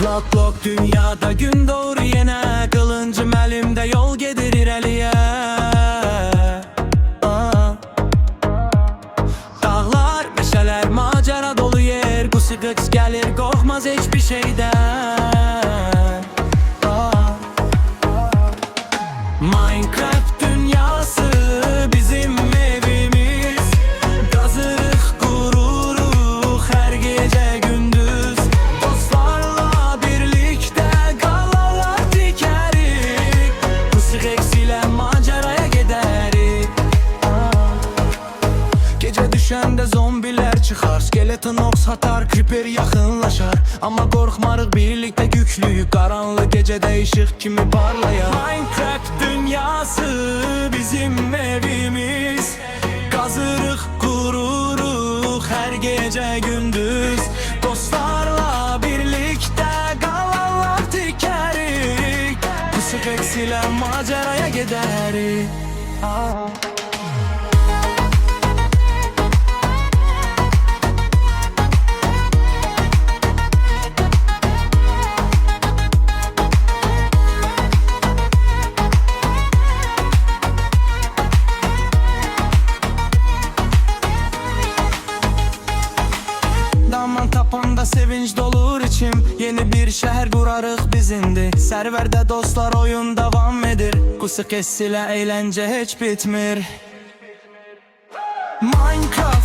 Blok blok dünyada gün doğru yine, kılıncım elimde yol gedir irəliyə. Dağlar, meşələr, macera dolu yer, qıç gəlir, qorxmaz heç bir şeydən. Minecraft dünyası bizim evimiz, qazırıq, qururuq hər gecə gündüz. Dostlarla birlikdə qalalar tikərik, qısıq eksilə maceraya gedərik. Gecə düşəndə zombilər çıxar, skeleton ox satar, creeper yaxınlaşar. Amma qorxmarıq, birlikdə yüklüyük, qaranlıq gecədə işıq kimi parlayar. Minecraft dünyası bizim evimiz, qazırıq, qururuq hər gecə gündüz. Dostlarla birlikdə qalalar tikərik, qısıq eksilə maceraya gedərik. Daman tapanda sevinç dolur içim, yeni bir şehir qurarıq bizindi. Serverde dostlar oyun devam edir, qısıq esilə eğlence heç bitmir. Minecraft